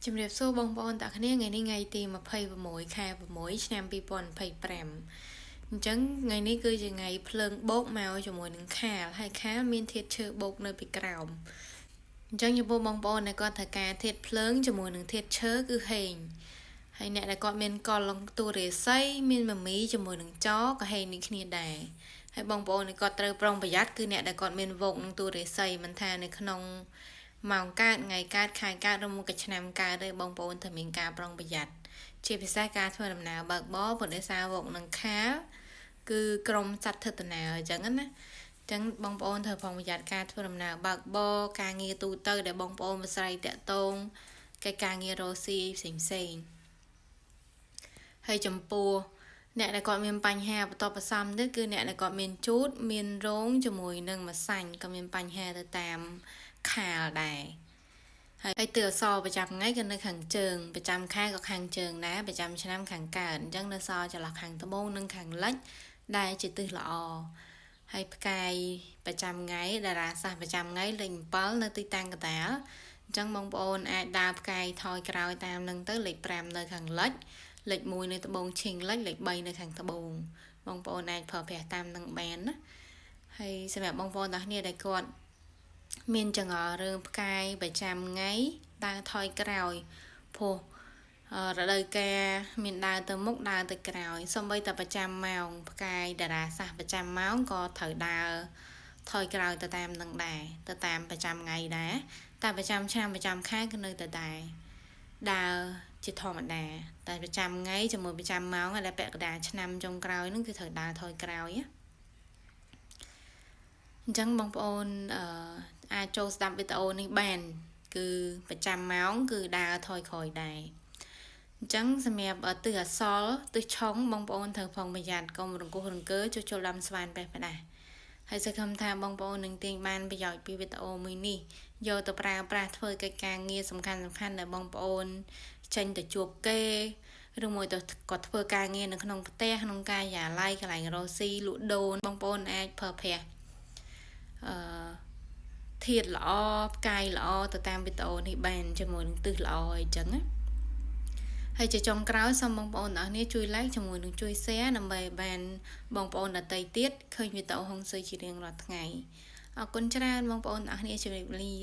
ជំរាបសួរបងប្អូនតាគ្នាថ្ងៃនេះថ្ងៃទី26ខែ6ឆ្នាំ2025អញ្ចឹងថ្ងៃនេះគឺជាថ្ងៃភ្លើងបោកមកជាមួយនឹងខាលហើយខាលមានធាតុឈើបោកនៅពីក្រោមអញ្ចឹងចំពោះបងប្អូនដែលគាត់ត្រូវការធាតុភ្លើងជាមួយនឹងធាតុឈើគឺហេងហើយអ្នកដែលគាត់មានកលងទូរាសីមានមមីជាមួយនឹងចក៏ហេងនេះគ្នាដែរហើយបងប្អូនដែលគាត់ត្រូវប្រុងប្រយ័ត្នគឺអ្នកដែលគាត់មានវោកនឹងទូរាសីមិនថានៅក្នុងម៉ោងកើតថ្ងៃកើតខែកើតឬមួយក៏ឆ្នាំកើតទេបងប្អូនត្រូវមានការប្រុងប្រយ័ត្នជាពិសេសការធ្វើដំណើរបើកបរព្រោះដោយសារវោកនឹងខាលគឺក្រុមសត្វធិតនាអញ្ចឹងណាចឹងបងប្អូនត្រូវប្រុងប្រយ័ត្នការធ្វើដំណើរបើកបរការងារទូទៅដែលបងប្អូនមិនស្រីតាក់ទងកិច្ចការងាររស់ស៊ីផ្សេងហើយចំពោះអ្នកដែលគាត់មានបញ្ហាបន្តបន្សំទៀតគឺអ្នកដែលគាត់មានជូតមានរោងជាមួយនឹងម្សាញ់ក៏មានបញ្ហាទៅតាមខាលដែរហើយទិសអសរប្រចាំថ្ងៃក៏នៅខាងជើងប្រចាំខែក៏ខាងជើងដែរប្រចាំឆ្នាំខាងកើតអញ្ចឹងនៅសល់ចន្លោះខាងត្បូងនិងខាងលិចដែលជាទិសល្អហើយផ្កាយប្រចាំថ្ងៃតារាសាស្ត្រប្រចាំថ្ងៃលេខ7នៅទីតាំងកណ្ដាលអញ្ចឹងបងប្អូនអាចដើរផ្កាយថយក្រោយតាមនឹងទៅលេខ5នៅខាងលិចលេខ1នៅត្បូងឈិងលិចលេខ3នៅខាងត្បូងបងប្អូនអាចប្រើប្រាស់តាមនឹងបានណាហើយសម្រាប់បងប្អូនទាំងគ្នាដែលគាត់មានចង្អុលរឿងផ្កាយប្រចាំថ្ងៃដើរថយក្រោយព្រោះរដូវកាលមានដើរទៅមុខដើរទៅក្រោយសូម្បីតែប្រចាំម៉ោងផ្កាយតារាសាស្ត្រប្រចាំម៉ោងក៏ត្រូវដើរថយក្រោយទៅតាមនឹងដែរទៅតាមប្រចាំថ្ងៃដែរតែប្រចាំឆ្នាំប្រចាំខែគឺនៅតែដែរដើរជាធម្មតាតែប្រចាំថ្ងៃជាមួយប្រចាំម៉ោងដែលពាក់កណ្ដាលឆ្នាំចុងក្រោយហ្នឹងគឺត្រូវដើរថយក្រោយណាអញ្ចឹងបងប្អូនអាចចូលស្ដាប់វីដេអូនេះបានគឺប្រចាំម៉ោងគឺដើរថយក្រោយដែរអញ្ចឹងសម្រាប់ទិសអសរទិសឆុងបងប្អូនត្រូវប្រុងប្រយ័ត្នកុំរង្គោះរង្គើជួសជុលដាំស្វានបេះផ្ដាស់ហើយសង្ឃឹមថាបងប្អូននឹងទាញបានប្រយោជន៍ពីវីដេអូមួយនេះយកទៅប្រើប្រាស់ធ្វើកិច្ចការងារសំខាន់ដែលបងប្អូនចេញទៅជួបគេឬមួយទៅគាត់ធ្វើការងារនៅក្នុងផ្ទះក្នុងការិយាល័យកន្លែងរស់ស៊ីលក់ដូរបងប្អូនអាចប្រើប្រាស់ធាតុល្អផ្កាយល្អទៅតាមវីដេអូនេះបានជាមួយនឹងទិសល្អអីចឹងណាហើយជាចុងក្រោយសូមបងប្អូនទាំងអស់គ្នាជួយ like ជាមួយនឹងជួយ share ដើម្បីបានបងប្អូនដទៃទៀតឃើញវីដេអូហុងស៊ុយជារៀងរាល់ថ្ងៃអរគុណច្រើនបងប្អូនទាំងអស់គ្នាជម្រាបលា